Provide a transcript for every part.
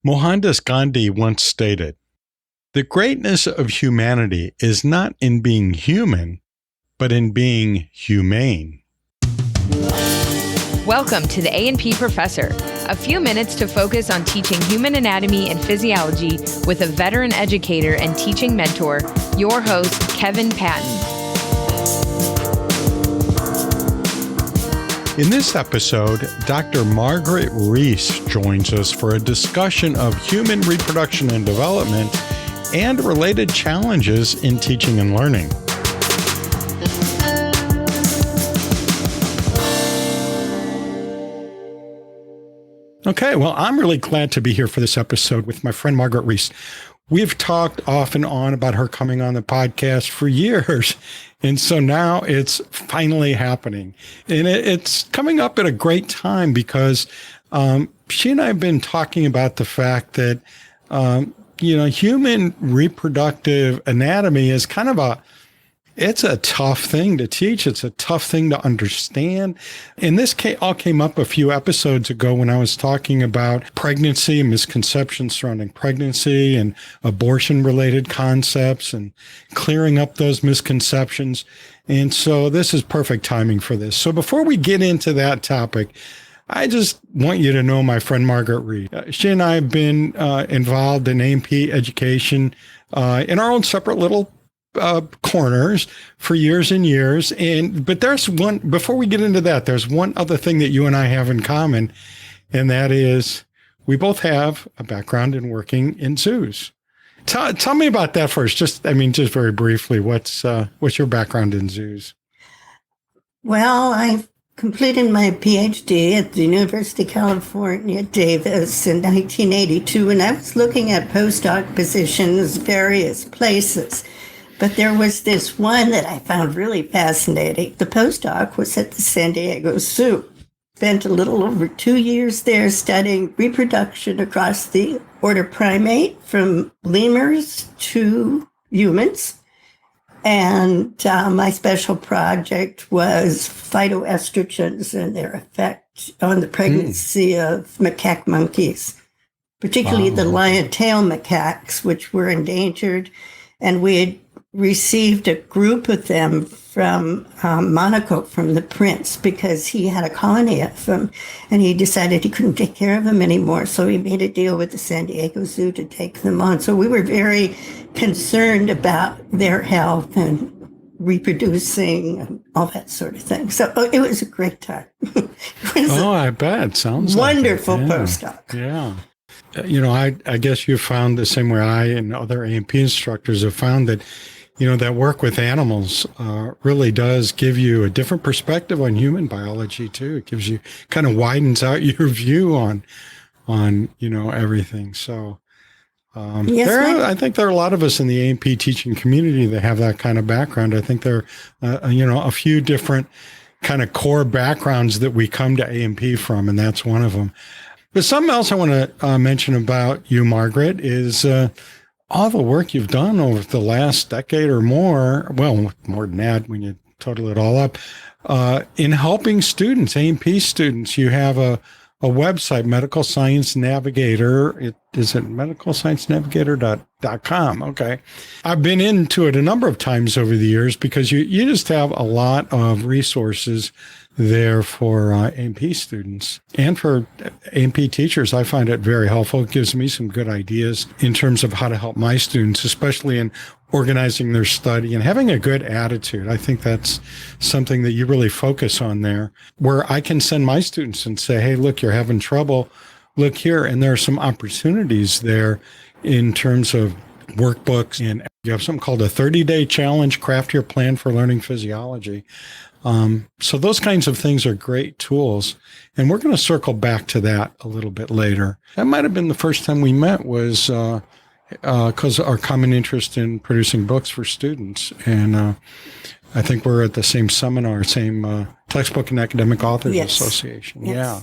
Mohandas Gandhi once stated, "The greatness of humanity is not in being human, but in being humane." Welcome to the A&P Professor, a few minutes to focus on teaching human anatomy and physiology with a veteran educator and teaching mentor, your host, Kevin Patton. In this episode, Dr. Margaret Reece joins us for a discussion of human reproduction and development and related challenges in teaching and learning. Okay, well, I'm really glad to be here for this episode with my friend Margaret Reece. We've talked off and on about her coming on the podcast for years, and so now it's finally happening. And it's coming up at a great time because she and I have been talking about the fact that, human reproductive anatomy is kind of it's a tough thing to teach. It's a tough thing to understand. And this all came up a few episodes ago when I was talking about pregnancy and misconceptions surrounding pregnancy and abortion-related concepts and clearing up those misconceptions. And so this is perfect timing for this. So before we get into that topic, I just want you to know my friend Margaret Reece. She and I have been involved in A&P education in our own separate little corners for years and years. But there's one, before we get into that, there's one other thing that you and I have in common, and that is we both have a background in working in zoos. Tell me about that first. Just very briefly, what's your background in zoos? Well, I completed my PhD at the University of California, Davis in 1982, and I was looking at postdoc positions various places. But there was this one that I found really fascinating. The postdoc was at the San Diego Zoo. Spent a little over 2 years there studying reproduction across the order primate, from lemurs to humans. And my special project was phytoestrogens and their effect on the pregnancy of macaque monkeys, particularly the lion-tail macaques, which were endangered. And we had received a group of them from Monaco, from the prince, because he had a colony of them, and he decided he couldn't take care of them anymore. So he made a deal with the San Diego Zoo to take them on. So we were very concerned about their health and reproducing and all that sort of thing. So it was a great time. I bet. Sounds wonderful like postdoc. Yeah. I guess you found the same way I and other A&P instructors have found that, that work with animals really does give you a different perspective on human biology too. It gives you, kind of widens out your view on everything. So I think there are a lot of us in the A&P teaching community that have that kind of background. I think there are, a few different kind of core backgrounds that we come to A&P from, and that's one of them. But something else I want to mention about you, Margaret, is all the work you've done over the last decade or more, well, more than that when you total it all up, in helping students, A&P students. You have a website, Medical Science Navigator. Is it medicalsciencenavigator.com? Okay. I've been into it a number of times over the years because you just have a lot of resources there for A&P students and for A&P teachers. I find it very helpful. It gives me some good ideas in terms of how to help my students, especially in organizing their study and having a good attitude. I think that's something that you really focus on there, where I can send my students and say, hey, look, you're having trouble. Look here. And there are some opportunities there in terms of workbooks. And you have something called a 30-day challenge, craft your plan for learning physiology. So those kinds of things are great tools. And we're going to circle back to that a little bit later. That might have been the first time we met, was because our common interest in producing books for students. And I think we're at the same seminar, same Textbook and Academic Authors Association. Yes. Yeah.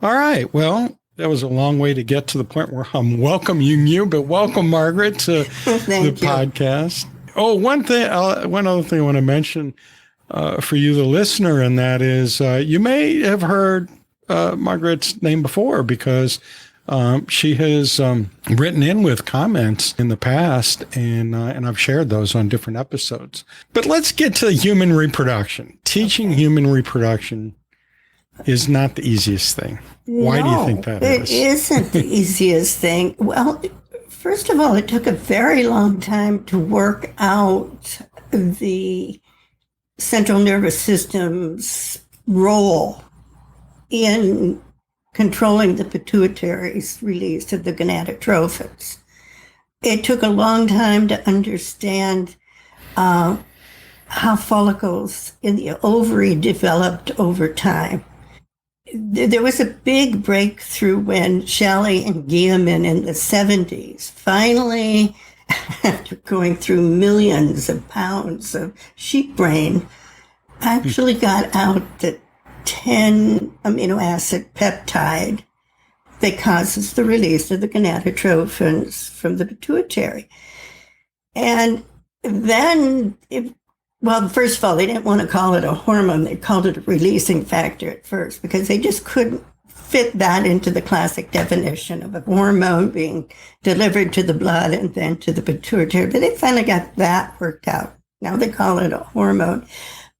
All right. Well, that was a long way to get to the point where I'm welcoming you, but welcome, Margaret, to the podcast. Oh, one other thing I want to mention for you, the listener, and that is you may have heard Margaret's name before, because She has written in with comments in the past, and I've shared those on different episodes. But let's get to human reproduction. Teaching human reproduction is not the easiest thing. Why do you think that is? It isn't the easiest thing. Well, first of all, it took a very long time to work out the central nervous system's role in controlling the pituitary's release of the gonadotrophins. It took a long time to understand how follicles in the ovary developed over time. There was a big breakthrough when Shelley and Guillermin in the 70s finally, after going through millions of pounds of sheep brain, actually got out that 10 amino acid peptide that causes the release of the gonadotrophins from the pituitary. And then, first of all, they didn't want to call it a hormone. They called it a releasing factor at first because they just couldn't fit that into the classic definition of a hormone being delivered to the blood and then to the pituitary. But they finally got that worked out. Now they call it a hormone.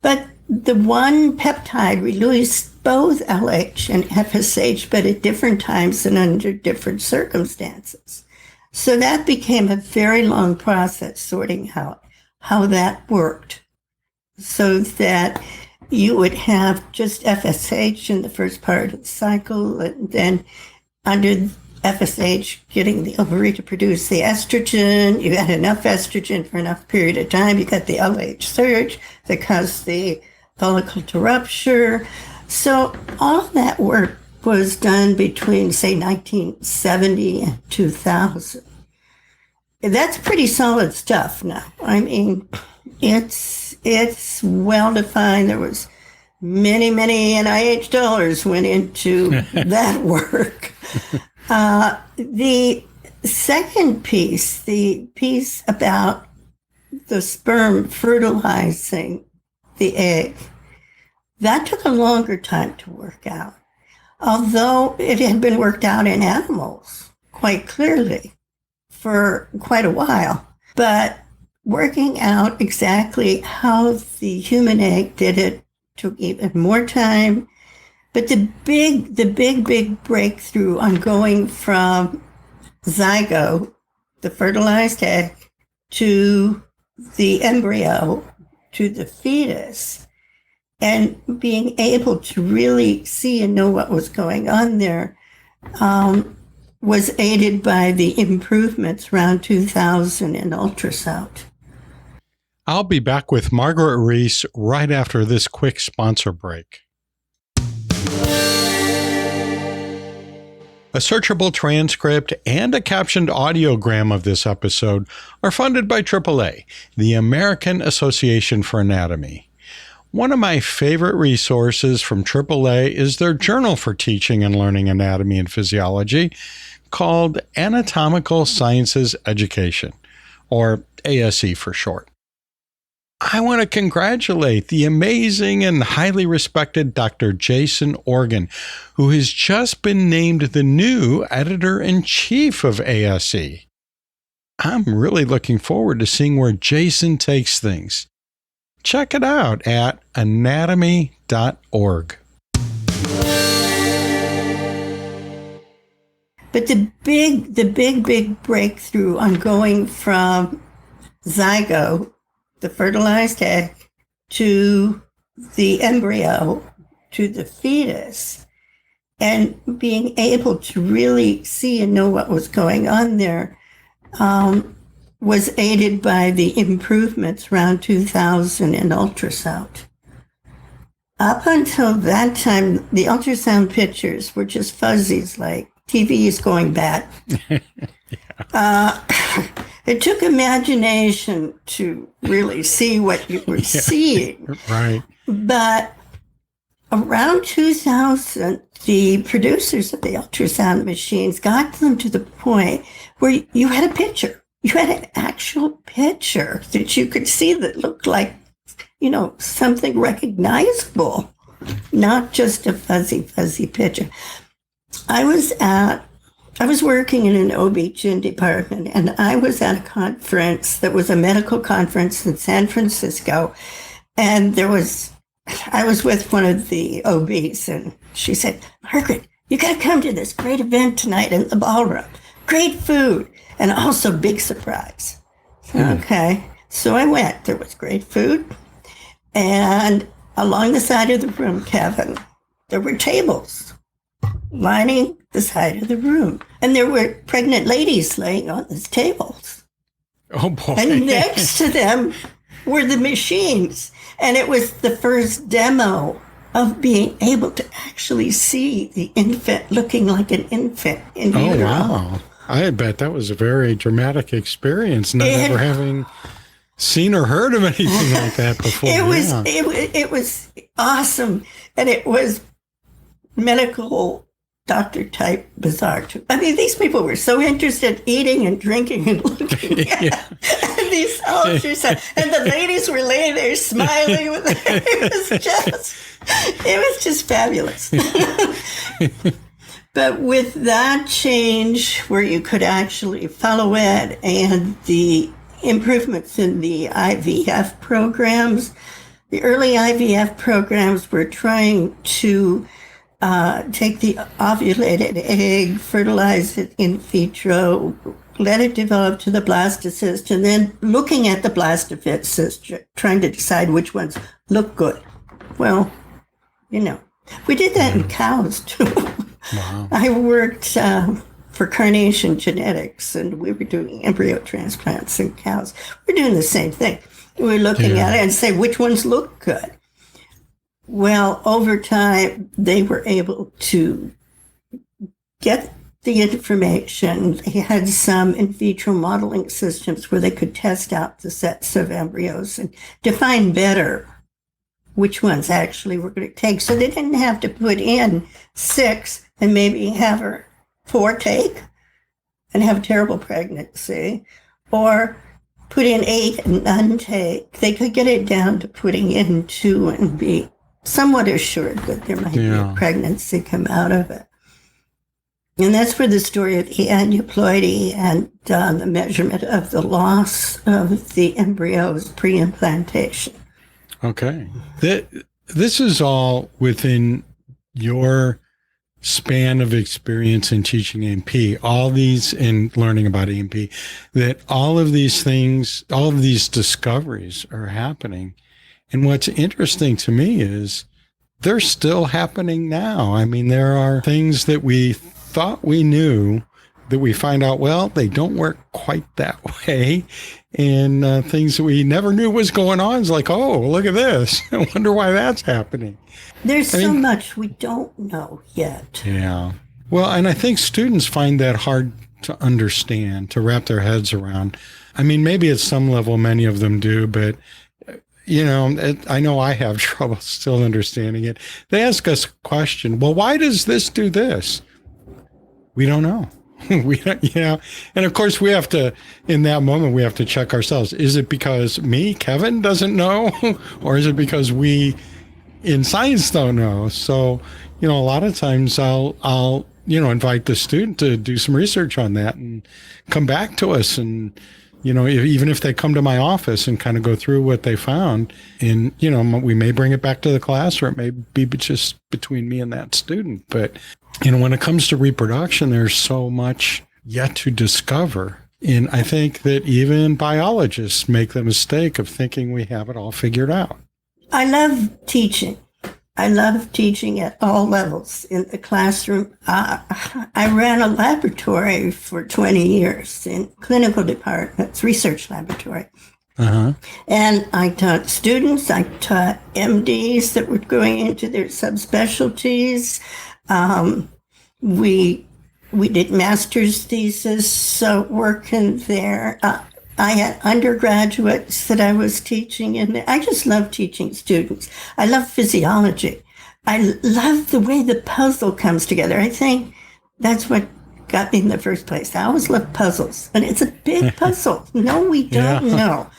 But the one peptide released both LH and FSH, but at different times and under different circumstances. So that became a very long process sorting out how that worked, so that you would have just FSH in the first part of the cycle, and then under FSH getting the ovary to produce the estrogen. You had enough estrogen for enough period of time. You got the LH surge that caused the follicle to rupture. So all of that work was done between, say, 1970 and 2000. That's pretty solid stuff now. I mean, it's well-defined. There was many NIH dollars went into that work. The second piece, the piece about the sperm fertilizing the egg, that took a longer time to work out, although it had been worked out in animals quite clearly for quite a while. But working out exactly how the human egg did it took even more time. But the big breakthrough on going from zygote, the fertilized egg, to the embryo, to the fetus, and being able to really see and know what was going on there, was aided by the improvements around 2000 in ultrasound. I'll be back with Margaret Reece right after this quick sponsor break. A searchable transcript and a captioned audiogram of this episode are funded by AAA, the American Association for Anatomy. One of my favorite resources from AAA is their journal for teaching and learning anatomy and physiology called Anatomical Sciences Education, or ASE for short. I want to congratulate the amazing and highly respected Dr. Jason Organ, who has just been named the new editor-in-chief of ASE. I'm really looking forward to seeing where Jason takes things. Check it out at anatomy.org. But the big breakthrough on going from zygote, the fertilized egg, to the embryo, to the fetus, and being able to really see and know what was going on there, was aided by the improvements around 2000 in ultrasound. Up until that time, the ultrasound pictures were just fuzzies, like TV is going bad. It took imagination to really see what you were seeing. Right. But around 2000, the producers of the ultrasound machines got them to the point where you had a picture. You had an actual picture that you could see that looked like, something recognizable, not just a fuzzy picture. I was at I was working in an OB-GYN department, and I was at a conference that was a medical conference in San Francisco. And I was with one of the OBs, and she said, Margaret, you got to come to this great event tonight in the ballroom. Great food, and also big surprise. Okay. So I went. There was great food. And along the side of the room, Kevin, there were tables lining the side of the room. And there were pregnant ladies laying on these tables. Oh, boy. And next to them were the machines. And it was the first demo of being able to actually see the infant looking like an infant in utero. Oh, wow. I bet that was a very dramatic experience, never having seen or heard of anything like that before. It was awesome. And it was medical doctor type bizarre too. I mean, these people were so interested in eating and drinking and looking at these ultrasound, and the ladies were laying there smiling. It was just fabulous. But with that change, where you could actually follow it, and the improvements in the IVF programs, the early IVF programs were trying to take the ovulated egg, fertilize it in vitro, let it develop to the blastocyst, and then looking at the blastocyst, trying to decide which ones look good. Well, we did that in cows too. Wow. I worked for Carnation Genetics, and we were doing embryo transplants in cows. We're doing the same thing. We're looking at it and say which ones look good. Well, over time, they were able to get the information. They had some in vitro modeling systems where they could test out the sets of embryos and define better which ones actually were going to take. So they didn't have to put in 6 and maybe have 4 take and have a terrible pregnancy, or put in 8 and none take. They could get it down to putting in 2 and be somewhat assured that there might be a pregnancy come out of it. And that's where the story of the aneuploidy and the measurement of the loss of the embryos pre-implantation. Okay. This is all within your span of experience in teaching A&P, all these in learning about A&P, that all of these things, all of these discoveries are happening. And what's interesting to me is they're still happening now. I mean, there are things that we thought we knew that we find out, well, they don't work quite that way. And things that we never knew was going on. It's like, oh, look at this. I wonder why that's happening. There's so much we don't know yet. Yeah. Well, and I think students find that hard to understand, to wrap their heads around. I mean, maybe at some level, many of them do, but I know I have trouble still understanding it. They ask us a question. Well, why does this do this? We don't know. We don't, and of course we have to, in that moment, we have to check ourselves. Is it because me, Kevin, doesn't know? Or is it because we in science don't know? So, a lot of times I'll invite the student to do some research on that and come back to us. And, even if they come to my office and kind of go through what they found, and, we may bring it back to the class, or it may be just between me and that student. But, when it comes to reproduction, there's so much yet to discover. And I think that even biologists make the mistake of thinking we have it all figured out. I love teaching. I love teaching at all levels in the classroom. I ran a laboratory for 20 years in clinical departments, research laboratory. Uh-huh. And I taught students, I taught MDs that were going into their subspecialties. We did master's thesis work in there. I had undergraduates that I was teaching in there. I just love teaching students. I love physiology. I love the way the puzzle comes together. I think that's what got me in the first place. I always love puzzles, and it's a big puzzle. No, we don't know.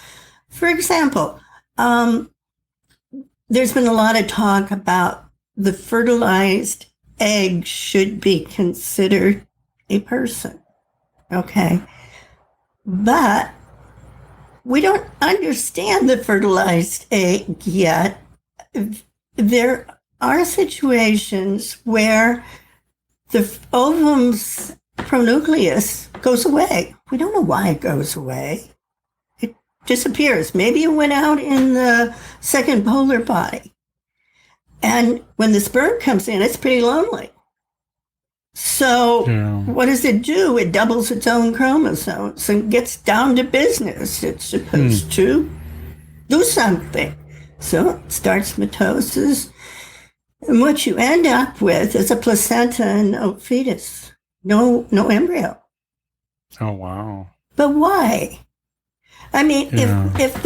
For example, there's been a lot of talk about the fertilized egg should be considered a person. Okay. But we don't understand the fertilized egg yet. There are situations where the ovum's pronucleus goes away. We don't know why it goes away. It disappears. Maybe it went out in the second polar body. And when the sperm comes in, it's pretty lonely. So what does it do? It doubles its own chromosomes and gets down to business. It's supposed to do something. So it starts mitosis. And what you end up with is a placenta and no fetus, no embryo. Oh, wow. But why? I mean, if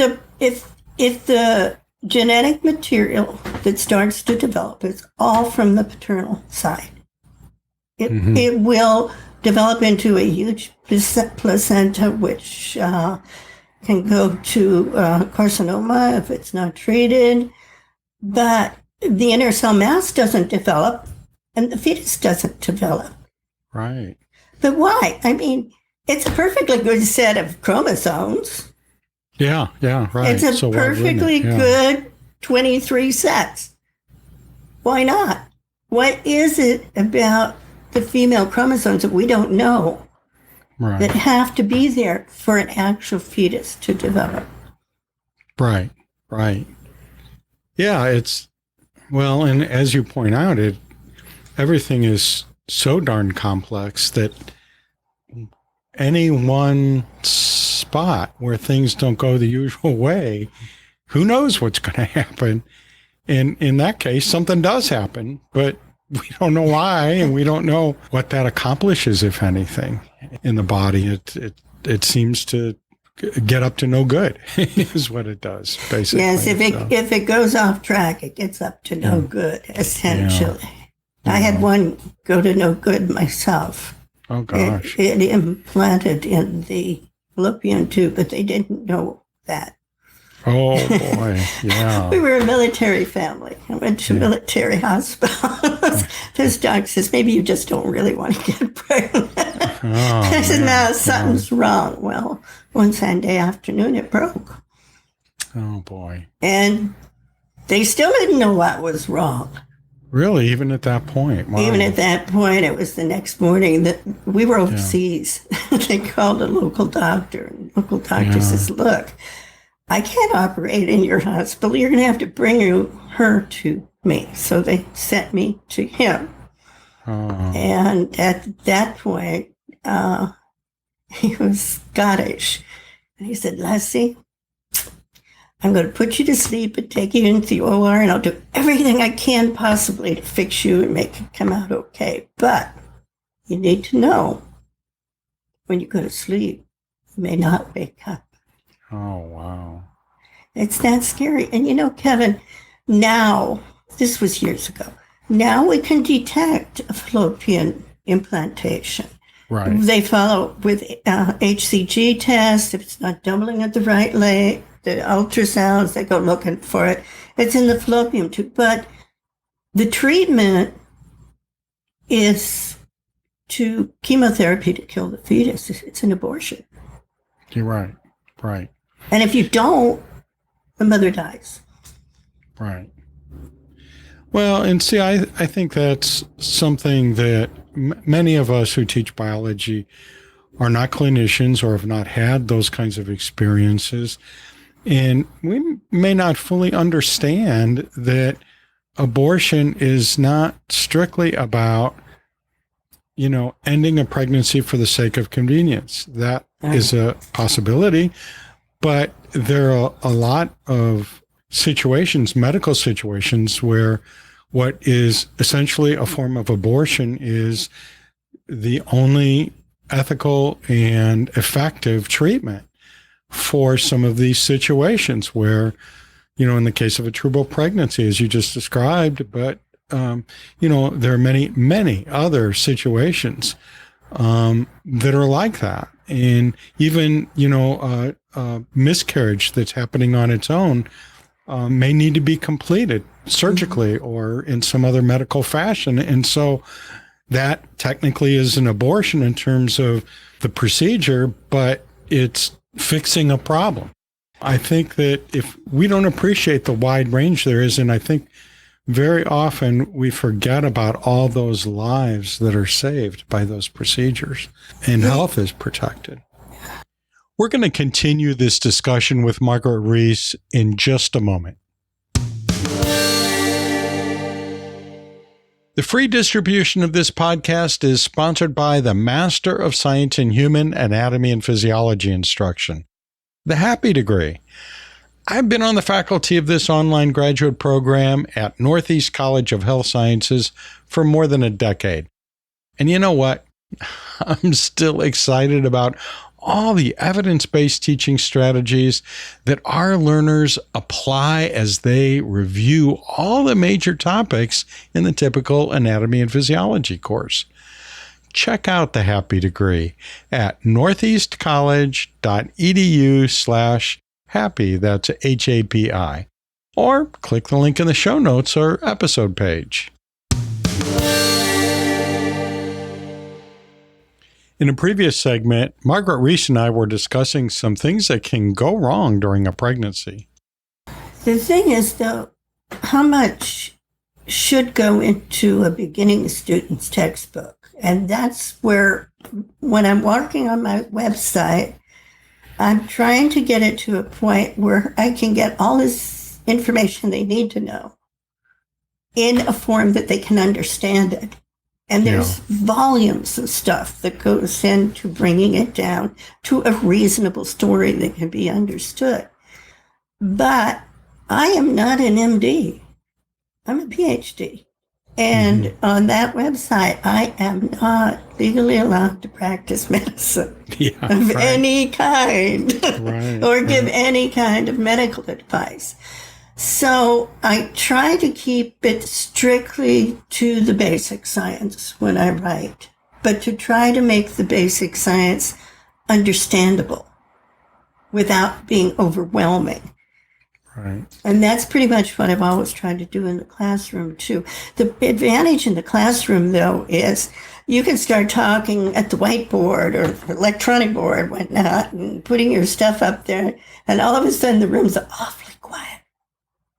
the genetic material that starts to develop is all from the paternal side, it will develop into a huge placenta, which can go to carcinoma if it's not treated. But the inner cell mass doesn't develop, and the fetus doesn't develop. Right. But why? I mean, it's a perfectly good set of chromosomes. Yeah, right. It's a perfectly good 23 sets. Why not? What is it about the female chromosomes that we don't know that have to be there for an actual fetus to develop? Right. Yeah, and as you point out, everything is so darn complex that any one spot where things don't go the usual way, who knows what's going to happen? And in that case, something does happen, but we don't know why, and we don't know what that accomplishes, if anything, in the body. It seems to get up to no good, is what it does, basically. Yes, if it goes off track, it gets up to no good, essentially. Yeah. I had one go to no good myself. Oh, gosh. It implanted in the fallopian tube, but they didn't know that. Oh, boy, yeah. We were a military family. I went to military hospitals. This doc says, maybe you just don't really want to get pregnant. I said, no, something's wrong. Well, one Sunday afternoon, it broke. Oh, boy. And they still didn't know what was wrong. Really? Even at that point? Wow. Even at that point, it was the next morning that we were overseas. They called a local doctor, and the local doctor says, look, I can't operate in your hospital. You're going to have to bring her to me. So they sent me to him. And at that point, he was Scottish. And he said, Lassie, I'm going to put you to sleep and take you into the OR, and I'll do everything I can possibly to fix you and make it come out okay. But you need to know when you go to sleep, you may not wake up. Oh, wow. It's that scary. And you know, Kevin, now, this was years ago, now we can detect a fallopian implantation. Right. They follow with HCG tests. If it's not doubling at the right rate, the ultrasounds, they go looking for it. It's in the fallopian tube. But the treatment is to chemotherapy to kill the fetus. It's an abortion. You're right. Right. And if you don't, the mother dies. Right. Well, and see, I think that's something that many of us who teach biology are not clinicians or have not had those kinds of experiences. And we may not fully understand that abortion is not strictly about, ending a pregnancy for the sake of convenience. That is a possibility, but there are a lot of situations, medical situations, where what is essentially a form of abortion is the only ethical and effective treatment for some of these situations where, in the case of a tubal pregnancy, as you just described, but, there are many, many other situations that are like that. And even, miscarriage that's happening on its own may need to be completed surgically or in some other medical fashion. And so that technically is an abortion in terms of the procedure, but it's fixing a problem. I think that if we don't appreciate the wide range there is, and I think very often we forget about all those lives that are saved by those procedures, and health is protected. We're going to continue this discussion with Margaret Reece in just a moment. The free distribution of this podcast is sponsored by the Master of Science in Human Anatomy and Physiology instruction, the HAPI degree. I've been on the faculty of this online graduate program at Northeast College of Health Sciences for more than a decade. And you know what? I'm still excited about all the evidence-based teaching strategies that our learners apply as they review all the major topics in the typical anatomy and physiology course. Check out the HAPI degree at northeastcollege.edu/HAPI, that's HAPI, or click the link in the show notes or episode page. In a previous segment, Margaret Reece and I were discussing some things that can go wrong during a pregnancy. The thing is, though, how much should go into a beginning student's textbook? And that's where, when I'm working on my website, I'm trying to get it to a point where I can get all this information they need to know in a form that they can understand it. And there's volumes of stuff that goes into bringing it down to a reasonable story that can be understood. But I am not an MD. I'm a PhD. And on that website, I am not legally allowed to practice medicine of any kind or give any kind of medical advice. So I try to keep it strictly to the basic science when I write, but to try to make the basic science understandable without being overwhelming. Right. And that's pretty much what I've always tried to do in the classroom, too. The advantage in the classroom, though, is you can start talking at the whiteboard or electronic board, whatnot, and putting your stuff up there, and all of a sudden the room's awfully quiet.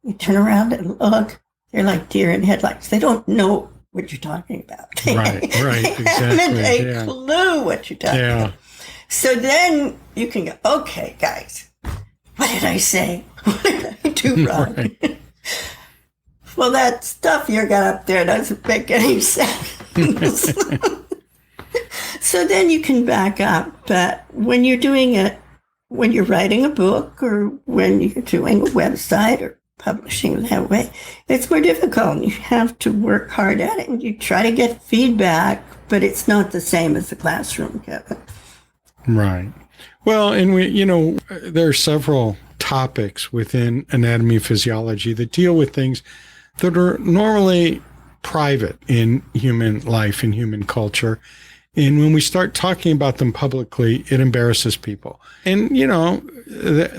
You turn around and look, they're like deer in headlights. They don't know what you're talking about. Right, They haven't a clue what you're talking about. So then you can go, okay, guys, what did I say? What did I do wrong? Well, that stuff you got up there doesn't make any sense. So then you can back up. But when you're doing it, when you're writing a book or when you're doing a website or publishing that way, it's more difficult. You have to work hard at it and you try to get feedback, but it's not the same as the classroom, Kevin. Right. Well, and there are several topics within anatomy and physiology that deal with things that are normally private in human life, in human culture. And when we start talking about them publicly, it embarrasses people. And,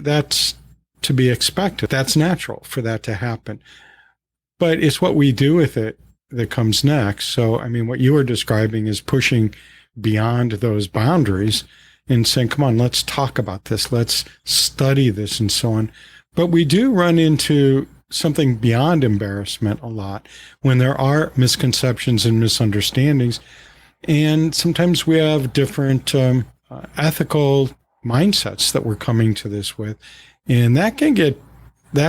that's to be expected. That's natural for that to happen. But it's what we do with it that comes next. So, what you were describing is pushing beyond those boundaries and saying, come on, let's talk about this. Let's study this and so on. But we do run into something beyond embarrassment a lot when there are misconceptions and misunderstandings. And sometimes we have different ethical mindsets that we're coming to this with. And that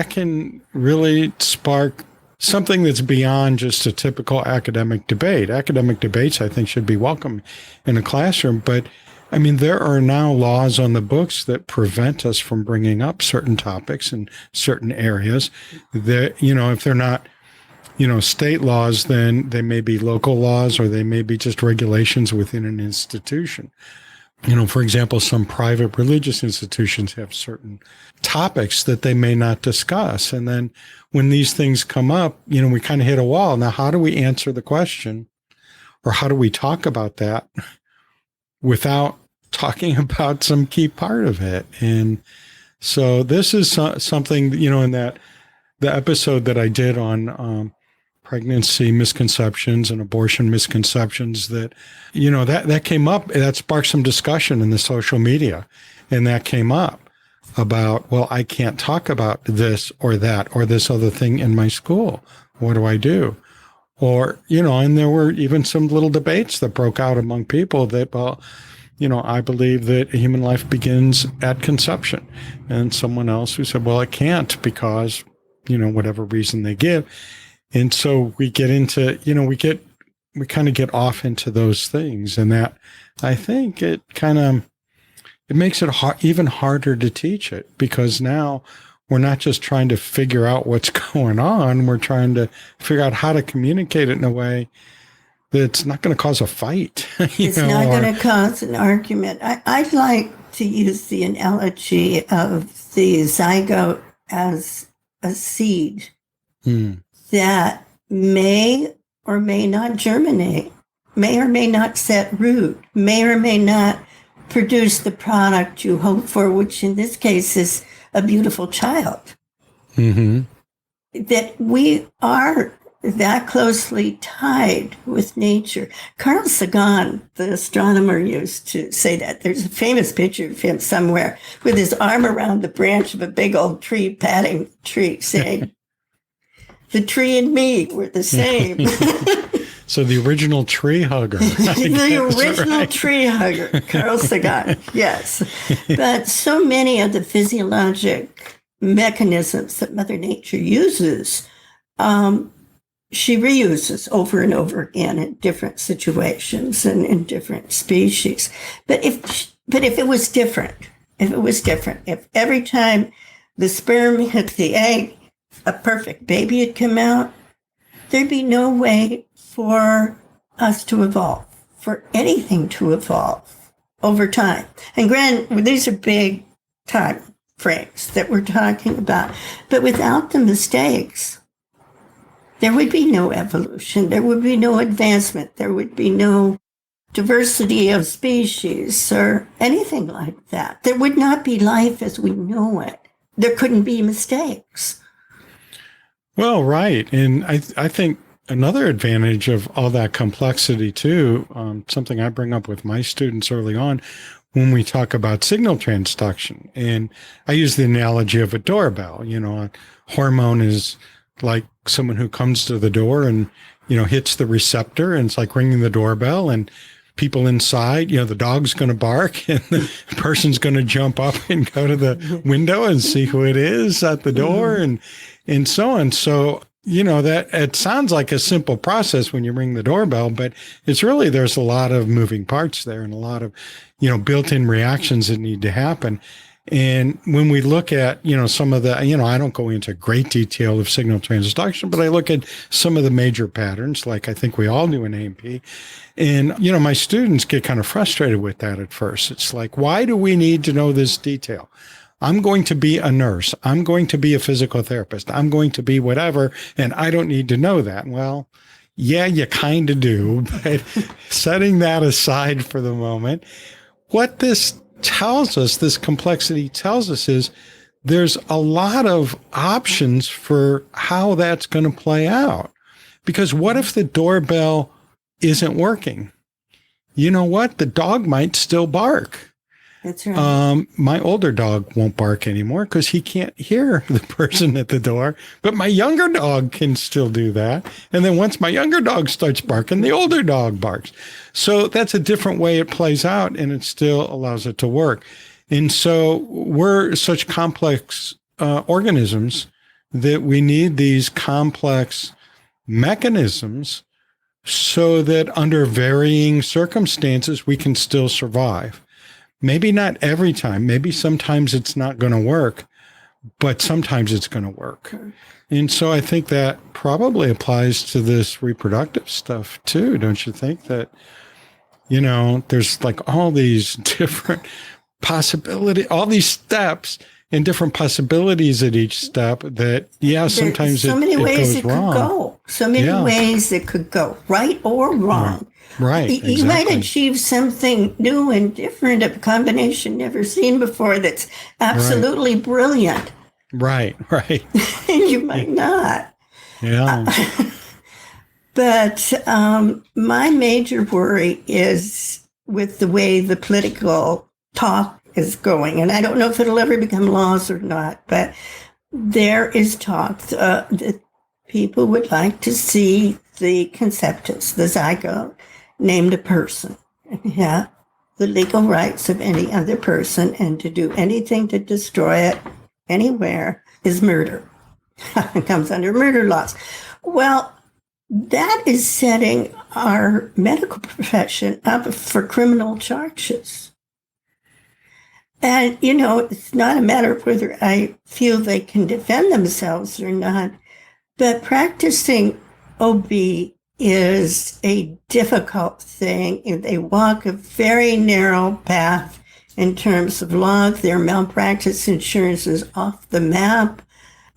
can really spark something that's beyond just a typical academic debate. Academic debates, I think, should be welcome in a classroom. But there are now laws on the books that prevent us from bringing up certain topics in certain areas that, if they're not, state laws, then they may be local laws or they may be just regulations within an institution. For example, some private religious institutions have certain topics that they may not discuss. And then when these things come up, we kind of hit a wall. Now, how do we answer the question or how do we talk about that without talking about some key part of it? And so this is something, in that the episode that I did on pregnancy misconceptions and abortion misconceptions that, that came up, that sparked some discussion in the social media. And that came up about, well, I can't talk about this or that or this other thing in my school. What do I do? Or, and there were even some little debates that broke out among people that, well, I believe that human life begins at conception. And someone else who said, well, it can't because, whatever reason they give. And so we get into, we kind of get off into those things. And that, I think it makes it even harder to teach it, because now we're not just trying to figure out what's going on. We're trying to figure out how to communicate it in a way that's not going to cause a fight. It's not going to cause an argument. I'd like to use the analogy of the zygote as a seed that may or may not germinate, may or may not set root, may or may not produce the product you hope for, which in this case is a beautiful child. Mm-hmm. That we are that closely tied with nature. Carl Sagan, the astronomer, used to say that. There's a famous picture of him somewhere with his arm around the branch of a big old tree, patting the tree, saying, the tree and me were the same. So the original tree hugger. The original tree hugger, Carl Sagan, yes. But so many of the physiologic mechanisms that Mother Nature uses, she reuses over and over again in different situations and in different species. But if it was different, if every time the sperm hit the egg, a perfect baby had come out, there'd be no way for us to evolve, for anything to evolve over time. And granted, these are big time frames that we're talking about. But without the mistakes, there would be no evolution. There would be no advancement. There would be no diversity of species or anything like that. There would not be life as we know it. There couldn't be mistakes. Well, right. And I think another advantage of all that complexity, too, something I bring up with my students early on when we talk about signal transduction. And I use the analogy of a doorbell. A hormone is like someone who comes to the door and, hits the receptor, and it's like ringing the doorbell, and people inside, the dog's going to bark and the person's going to jump up and go to the window and see who it is at the door and so on. So, that it sounds like a simple process when you ring the doorbell, but it's really, there's a lot of moving parts there and a lot of, built-in reactions that need to happen. And when we look at, some of the, I don't go into great detail of signal transduction, but I look at some of the major patterns, like I think we all do in A&P. And, my students get kind of frustrated with that at first. It's like, why do we need to know this detail? I'm going to be a nurse. I'm going to be a physical therapist. I'm going to be whatever, and I don't need to know that. Well, yeah, you kind of do, but setting that aside for the moment, what this tells us, this complexity tells us, is there's a lot of options for how that's going to play out. Because what if the doorbell isn't working? You know what? The dog might still bark. That's right. My older dog won't bark anymore because he can't hear the person at the door, but my younger dog can still do that. And then once my younger dog starts barking, the older dog barks. So that's a different way it plays out, and it still allows it to work. And so we're such complex organisms that we need these complex mechanisms so that under varying circumstances, we can still survive. Maybe not every time. Maybe sometimes it's not going to work, but sometimes it's going to work. And so I think that probably applies to this reproductive stuff too. Don't you think that, there's like all these different possibilities, all these steps and different possibilities at each step that, sometimes so many ways it goes wrong. Could go. So many ways it could go, right or wrong. Right. You exactly. might achieve something new and different, a combination never seen before that's absolutely brilliant. Right. And you might not. Yeah. But my major worry is with the way the political talk is going. And I don't know if it'll ever become laws or not, but there is talk that people would like to see the conceptus, the zygote, named a person. Yeah, the legal rights of any other person, and to do anything to destroy it anywhere is murder. It comes under murder laws. Well, that is setting our medical profession up for criminal charges. And, it's not a matter of whether I feel they can defend themselves or not, but practicing OB is a difficult thing. They walk a very narrow path in terms of law. Their malpractice insurance is off the map.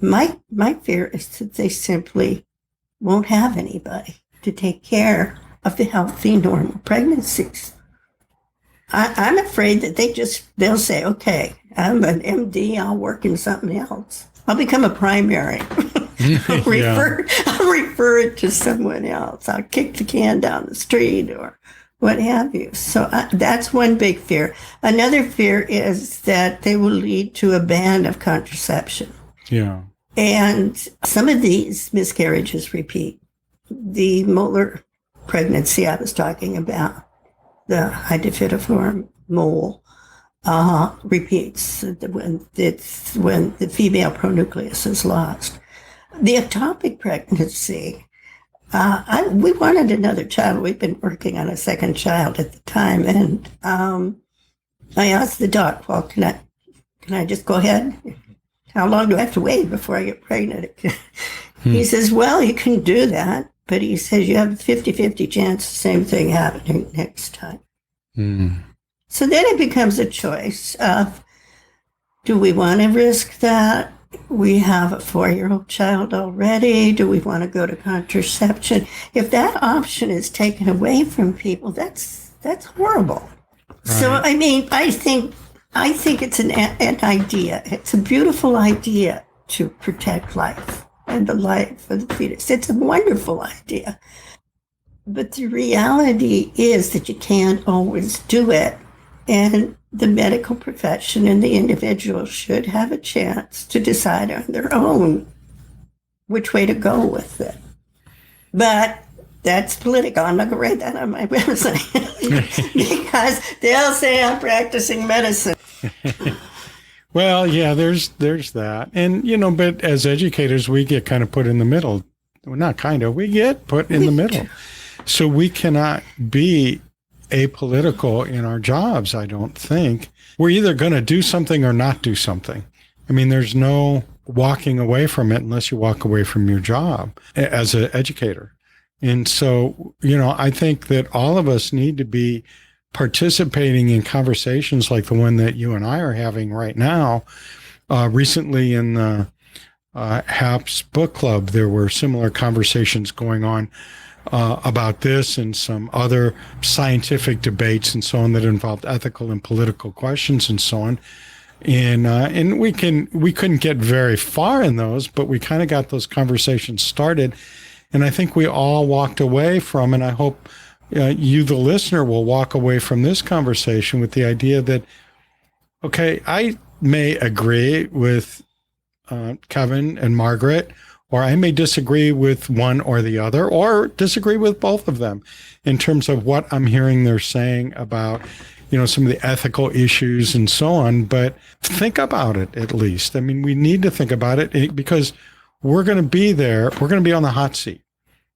My fear is that they simply won't have anybody to take care of the healthy, normal pregnancies. I'm afraid that they'll say, okay, I'm an MD, I'll work in something else. I'll become a primary. I'll refer it to someone else. I'll kick the can down the street or what have you. So that's one big fear. Another fear is that they will lead to a ban of contraception. Yeah. And some of these miscarriages repeat. The molar pregnancy I was talking about, the hydatidiform mole, repeats when the female pronucleus is lost. The ectopic pregnancy, we wanted another child. We've been working on a second child at the time, and I asked the doc, well, can I just go ahead? How long do I have to wait before I get pregnant? He says, well, you can do that, but he says you have a 50-50 chance the same thing happening next time. So then it becomes a choice of, do we want to risk that? We have a 4-year-old child already. Do we want to go to contraception? If that option is taken away from people, that's horrible. Right. So, I think it's an idea. It's a beautiful idea to protect life and the life of the fetus. It's a wonderful idea. But the reality is that you can't always do it. And the medical profession and the individual should have a chance to decide on their own which way to go with it. But that's political. I'm not going to write that on my website because they'll say I'm practicing medicine. Well, yeah, there's that. And, but as educators, we get kind of put in the middle. Well, not kind of, we get put in the middle. So we cannot be apolitical in our jobs, I don't think. We're either going to do something or not do something. There's no walking away from it unless you walk away from your job as an educator. And so, I think that all of us need to be participating in conversations like the one that you and I are having right now. Recently in the HAPS book club, there were similar conversations going on about this and some other scientific debates and so on that involved ethical and political questions and so on. And we couldn't get very far in those, but we kind of got those conversations started. And I think we all walked away from, and I hope you, the listener, will walk away from this conversation with the idea that, okay, I may agree with Kevin and Margaret, or I may disagree with one or the other, or disagree with both of them in terms of what I'm hearing they're saying about, some of the ethical issues and so on. But think about it at least. We need to think about it because we're going to be there. We're going to be on the hot seat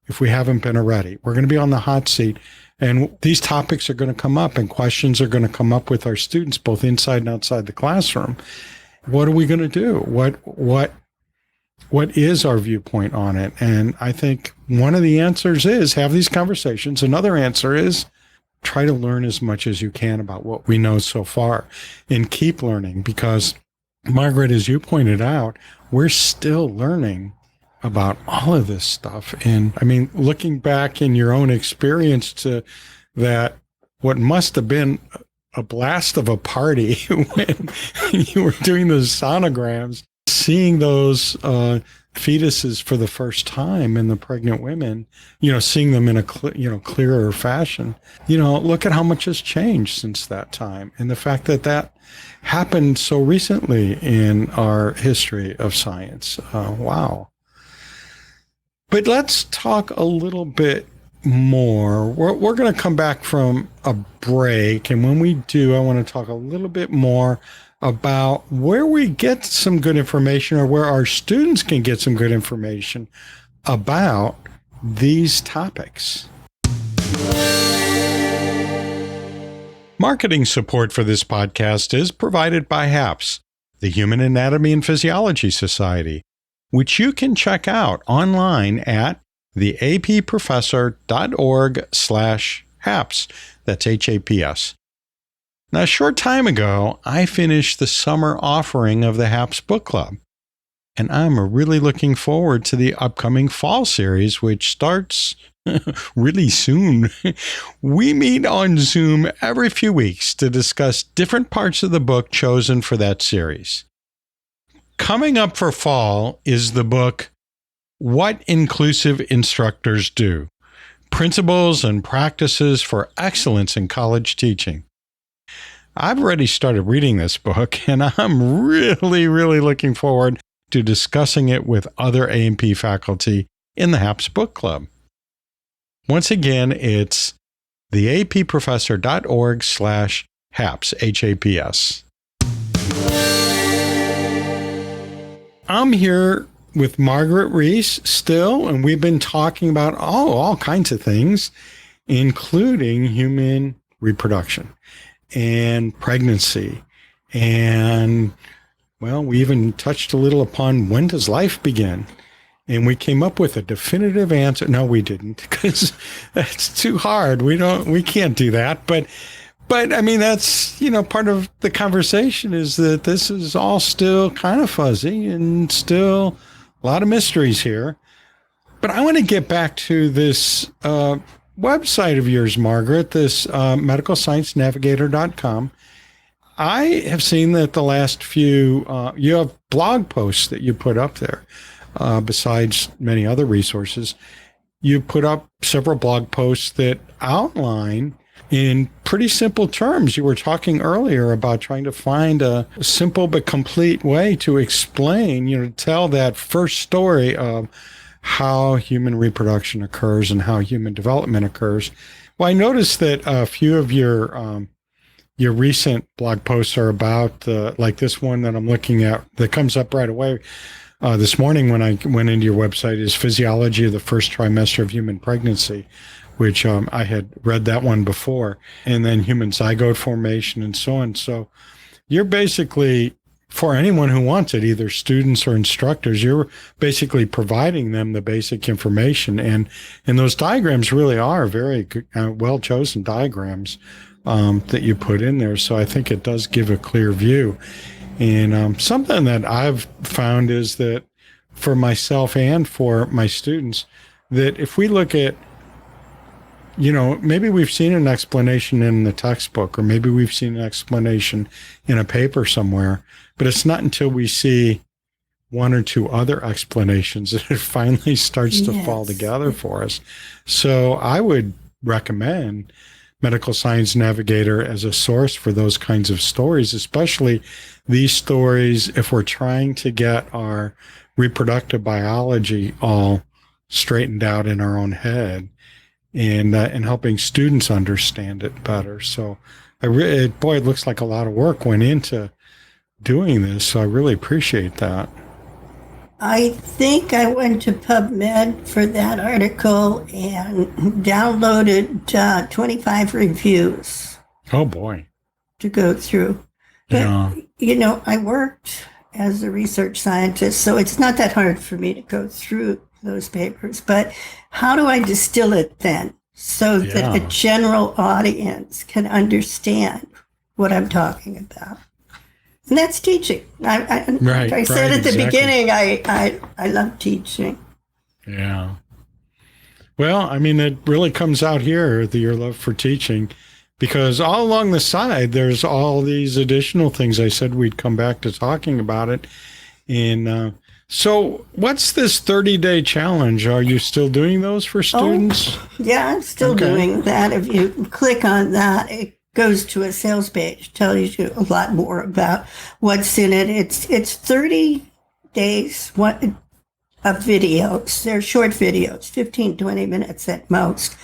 if we haven't been already. We're going to be on the hot seat. And these topics are going to come up and questions are going to come up with our students, both inside and outside the classroom. What are we going to do? What is our viewpoint on it? And I think one of the answers is have these conversations. Another answer is try to learn as much as you can about what we know so far and keep learning because, Margaret, as you pointed out, we're still learning about all of this stuff. And looking back in your own experience to that, what must have been a blast of a party when you were doing those sonograms, seeing those fetuses for the first time in the pregnant women, seeing them in a clearer fashion, look at how much has changed since that time. And the fact that happened so recently in our history of science. Wow. But let's talk a little bit more. We're going to come back from a break. And when we do, I want to talk a little bit more about where we get some good information, or where our students can get some good information about these topics. Marketing support for this podcast is provided by HAPS, the Human Anatomy and Physiology Society, which you can check out online at theapprofessor.org/HAPS. That's HAPS. Now, a short time ago, I finished the summer offering of the HAPS Book Club, and I'm really looking forward to the upcoming fall series, which starts really soon. We meet on Zoom every few weeks to discuss different parts of the book chosen for that series. Coming up for fall is the book, What Inclusive Instructors Do: Principles and Practices for Excellence in College Teaching. I've already started reading this book, and I'm really, really looking forward to discussing it with other A&P faculty in the HAPS Book Club. Once again, it's theapprofessor.org/HAPS, HAPS. I'm here with Margaret Reece still, and we've been talking about all kinds of things, including human reproduction and pregnancy. And, well, we even touched a little upon when does life begin? And we came up with a definitive answer. No, we didn't, because that's too hard. We can't do that. But I mean, that's, part of the conversation is that this is all still kind of fuzzy and still a lot of mysteries here. But I want to get back to this website of yours, Margaret, this medicalsciencenavigator.com. I have seen that the last few, you have blog posts that you put up there, besides many other resources. You put up several blog posts that outline in pretty simple terms. You were talking earlier about trying to find a simple but complete way to explain, to tell that first story of how human reproduction occurs and how human development occurs. Well, I noticed that a few of your recent blog posts are about, like this one that I'm looking at that comes up right away this morning when I went into your website, is Physiology of the First Trimester of Human Pregnancy, which I had read that one before, and then human zygote formation and so on. So you're basically, for anyone who wants it, either students or instructors, you're basically providing them the basic information. And those diagrams really are very well-chosen diagrams that you put in there. So I think it does give a clear view. And something that I've found is that for myself and for my students, that if we look at, maybe we've seen an explanation in the textbook, or maybe we've seen an explanation in a paper somewhere, but it's not until we see one or two other explanations that it finally starts to fall together for us. So I would recommend Medical Science Navigator as a source for those kinds of stories, especially these stories if we're trying to get our reproductive biology all straightened out in our own head, and helping students understand it better. So it looks like a lot of work went into doing this. So I really appreciate that. I think I went to PubMed for that article and downloaded 25 reviews. Oh, boy. To go through. But, I worked as a research scientist, so it's not that hard for me to go through those papers. But how do I distill it then so that a general audience can understand what I'm talking about? And that's teaching. I said at the beginning, I love teaching. Yeah. Well, I mean, it really comes out here, your love for teaching, because all along the side, there's all these additional things. I said we'd come back to talking about it. And So what's this 30-day challenge? Are you still doing those for students? Yeah, I'm still doing that. If you click on that, it goes to a sales page, tells you a lot more about what's in it. It's 30 days of videos. They're short videos, 15, 20 minutes at most.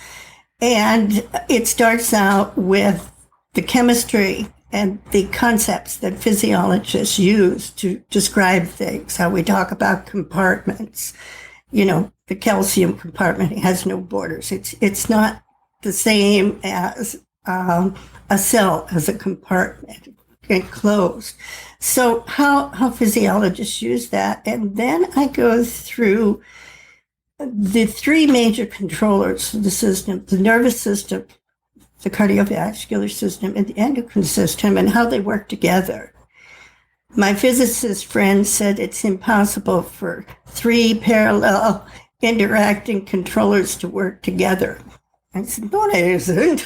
And it starts out with the chemistry and the concepts that physiologists use to describe things, how we talk about compartments. You know, the calcium compartment has no borders. It's not the same as a cell as a compartment enclosed. So how physiologists use that. And then I go through the three major controllers of the system: the nervous system, the cardiovascular system, and the endocrine system, and how they work together. My physicist friend said it's impossible for three parallel interacting controllers to work together. I said, no, it isn't.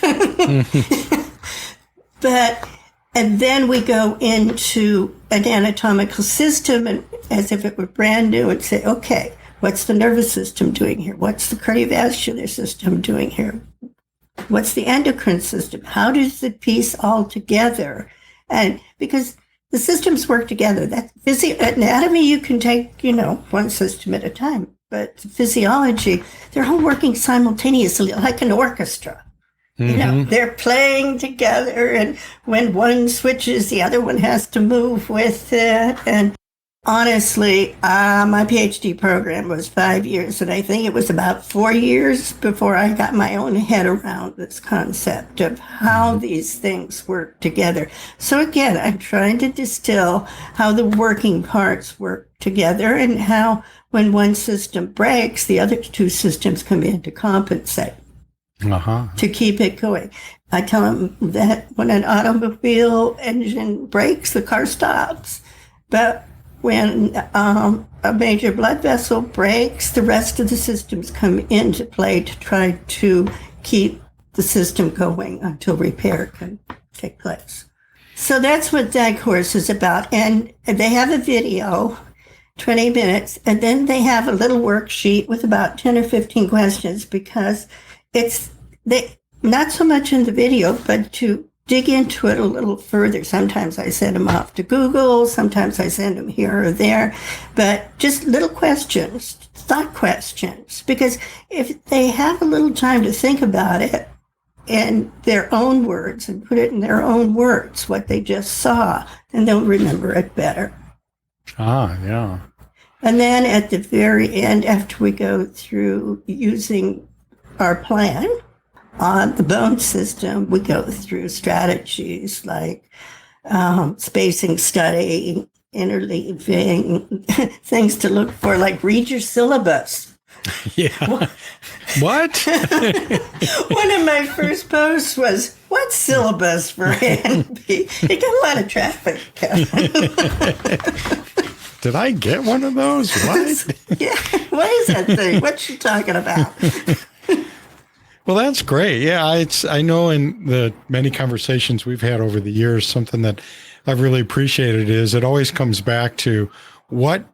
And then we go into an anatomical system, and as if it were brand new, and say, okay, what's the nervous system doing here? What's the cardiovascular system doing here? What's the endocrine system? How does it piece all together? And because the systems work together, that anatomy, you can take, one system at a time. But physiology, they're all working simultaneously like an orchestra. Mm-hmm. They're playing together, and when one switches, the other one has to move with it. And honestly, my PhD program was 5 years, and I think it was about 4 years before I got my own head around this concept of how these things work together. So again, I'm trying to distill how the working parts work together, and how when one system breaks, the other two systems come in to compensate. To keep it going. I tell them that when an automobile engine breaks, the car stops. But when a major blood vessel breaks, the rest of the systems come into play to try to keep the system going until repair can take place. So that's what that course is about. And they have a video, 20 minutes, and then they have a little worksheet with about 10 or 15 questions, because they not so much in the video, but to dig into it a little further. Sometimes I send them off to Google, sometimes I send them here or there, but just little questions, thought questions, because if they have a little time to think about it in their own words and put it in their own words, what they just saw, then they'll remember it better. Yeah. And then at the very end, after we go through using our plan on the bone system, we go through strategies like spacing study, interleaving, things to look for, like read your syllabus. Yeah. What? One of my first posts was, what syllabus for A&P? It got a lot of traffic, Kevin. Did I get one of those? What? Yeah. What is that thing? What's she talking about? Well, that's great. Yeah, I know in the many conversations we've had over the years, something that I've really appreciated is it always comes back to what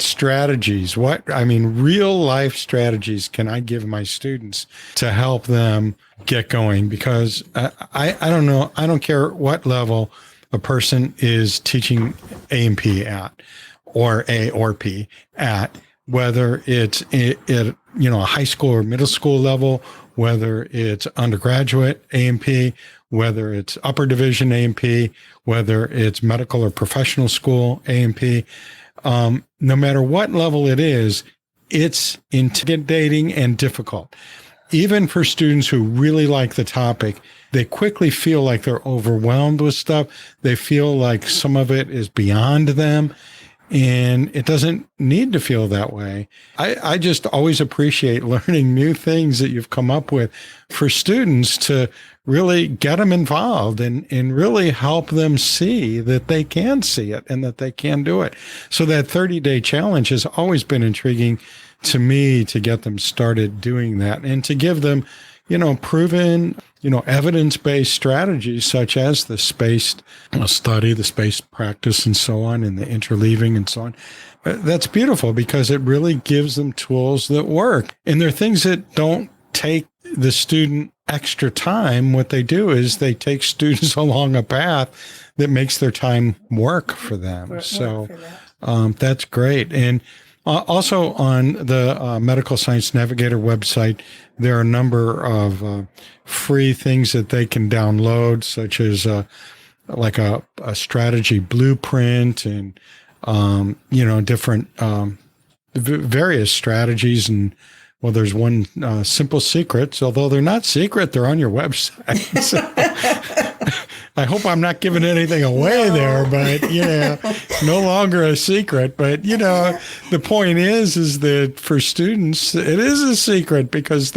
strategies, real life strategies can I give my students to help them get going? Because I don't know, I don't care what level a person is teaching A&P at, or A or P at, whether it's at a high school or middle school level, whether it's undergraduate A&P, whether it's upper division A&P, whether it's medical or professional school A&P, no matter what level it is, it's intimidating and difficult. Even for students who really like the topic, they quickly feel like they're overwhelmed with stuff. They feel like some of it is beyond them. And it doesn't need to feel that way. I just always appreciate learning new things that you've come up with for students to really get them involved and really help them see that they can see it and that they can do it. So that 30-day challenge has always been intriguing to me, to get them started doing that and to give them proven, evidence-based strategies such as the spaced study, the spaced practice, and so on, and the interleaving and so on. That's beautiful because it really gives them tools that work. And they're things that don't take the student extra time. What they do is they take students along a path that makes their time work for them. That's great. And also on the Medical Science Navigator website, there are a number of free things that they can download, such as like a strategy blueprint and, different various strategies. And well, there's one simple secrets, although they're not secret, they're on your website. So I hope I'm not giving anything away there, but, no longer a secret. But, the point is that for students, it is a secret because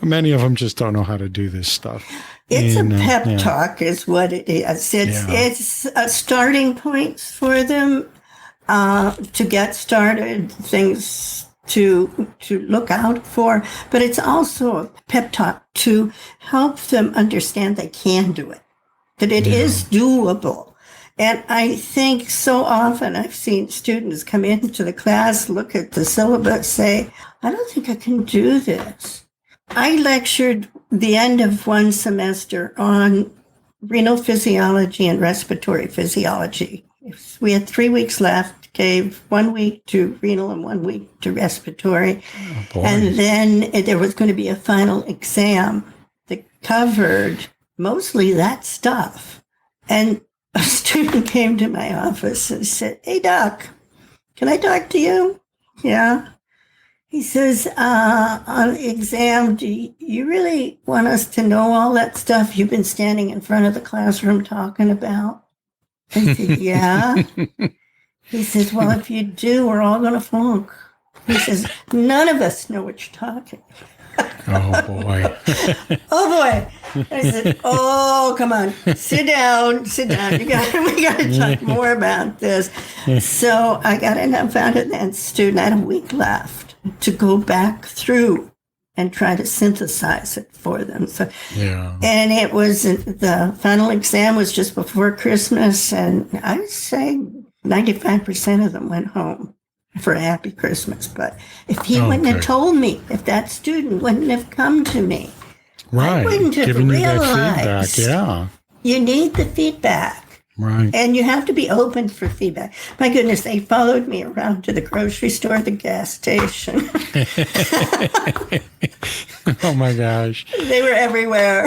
many of them just don't know how to do this stuff. It's a pep talk is what it is. It's a starting point for them to get started, things to look out for, but it's also a pep talk to help them understand they can do it, that it is doable. And I think so often I've seen students come into the class, look at the syllabus, say, I don't think I can do this. I lectured the end of one semester on renal physiology and respiratory physiology. We had 3 weeks left, gave 1 week to renal and 1 week to respiratory. And then there was going to be a final exam that covered mostly that stuff. And a student came to my office and said, hey, Doc, can I talk to you? Yeah. He says, on the exam, do you really want us to know all that stuff you've been standing in front of the classroom talking about? I said, yeah. He says, well, if you do, we're all going to flunk. He says, none of us know what you're talking about. Oh, boy. Oh, boy. I said, oh, come on. Sit down. We got to talk more about this. So I got enough out of that student. I had a week left to go back through and try to synthesize it for them. So, and it was, the final exam was just before Christmas, and I would say 95% of them went home for a happy Christmas. But if he wouldn't have told me, if that student wouldn't have come to me, I wouldn't have giving realized. You that feedback, you need the feedback. Right. And you have to be open for feedback. My goodness, they followed me around to the grocery store, the gas station. Oh, my gosh. They were everywhere.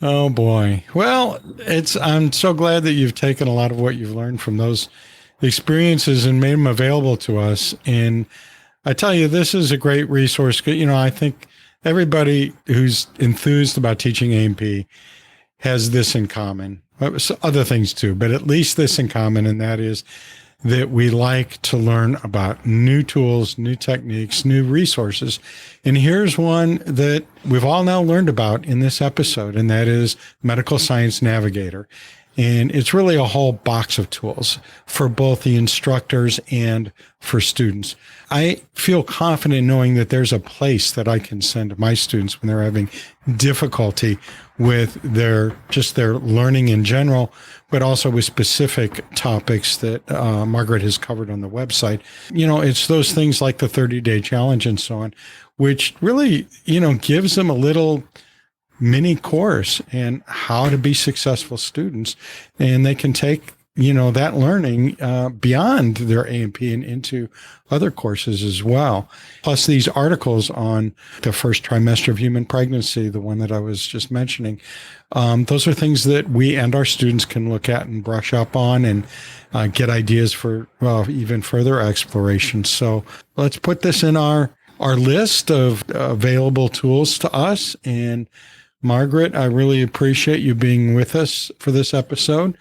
Oh, boy. Well, I'm so glad that you've taken a lot of what you've learned from those experiences and made them available to us. And I tell you, this is a great resource. I think everybody who's enthused about teaching A&P has this in common. Other things too, but at least this in common, and that is that we like to learn about new tools, new techniques, new resources. And here's one that we've all now learned about in this episode, and that is Medical Science Navigator. And it's really a whole box of tools for both the instructors and for students. I feel confident knowing that there's a place that I can send my students when they're having difficulty with their learning in general, but also with specific topics that Margaret has covered on the website. It's those things like the 30-day challenge and so on, which really, gives them a little mini course and how to be successful students. And they can take, that learning beyond their A&P and into other courses as well. Plus these articles on the first trimester of human pregnancy, the one that I was just mentioning, those are things that we and our students can look at and brush up on and get ideas for, even further exploration. So let's put this in our list of available tools to us. And Margaret, I really appreciate you being with us for this episode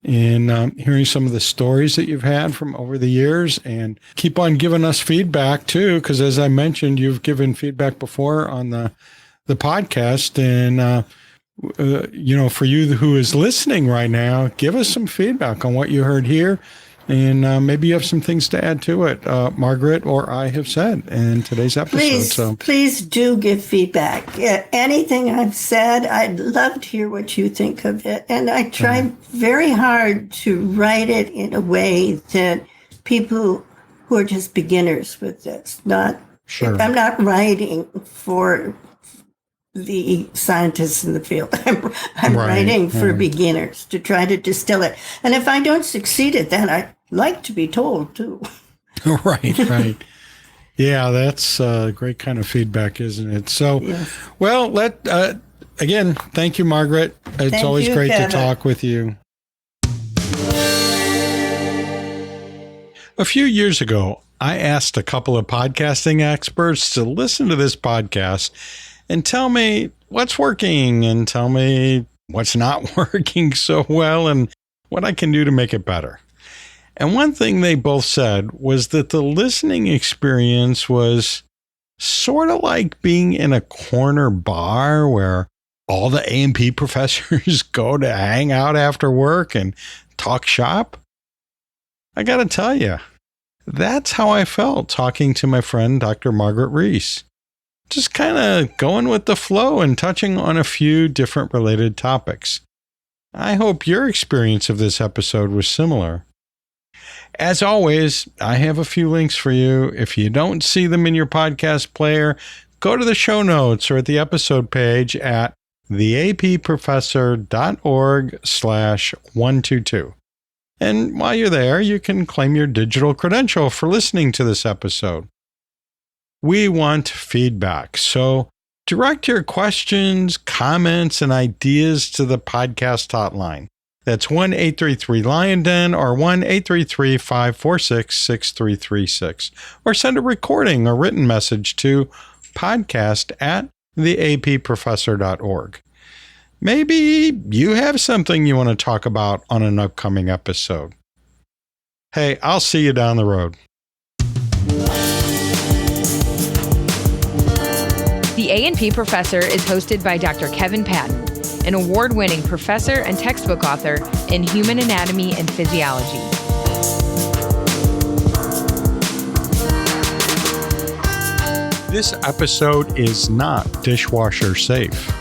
and hearing some of the stories that you've had from over the years, and keep on giving us feedback too, because as I mentioned, you've given feedback before on the podcast. And, for you who is listening right now, give us some feedback on what you heard here And maybe you have some things to add to it, Margaret or I have said in today's episode. Please do give feedback. Anything I've said, I'd love to hear what you think of it. And I try very hard to write it in a way that people who are just beginners with this, I'm not writing for the scientists in the field. I'm writing for beginners to try to distill it. And if I don't succeed at that, I'd like to be told too. Right. Yeah, that's a great kind of feedback, isn't it? So, yes. Well, again, thank you, Margaret. It's always great to talk with you. A few years ago, I asked a couple of podcasting experts to listen to this podcast and tell me what's working and tell me what's not working so well and what I can do to make it better. And one thing they both said was that the listening experience was sort of like being in a corner bar where all the A&P professors go to hang out after work and talk shop. I got to tell you, that's how I felt talking to my friend, Dr. Margaret Reece. Just kind of going with the flow and touching on a few different related topics. I hope your experience of this episode was similar. As always, I have a few links for you. If you don't see them in your podcast player, go to the show notes or at the episode page at theapprofessor.org/122. And while you're there, you can claim your digital credential for listening to this episode. We want feedback, so direct your questions, comments, and ideas to the podcast hotline. That's 1-833-LION-DEN or 1-833-546-6336. Or send a recording or written message to podcast@theapprofessor.org. Maybe you have something you want to talk about on an upcoming episode. Hey, I'll see you down the road. The A&P Professor is hosted by Dr. Kevin Patton, an award-winning professor and textbook author in human anatomy and physiology. This episode is not dishwasher safe.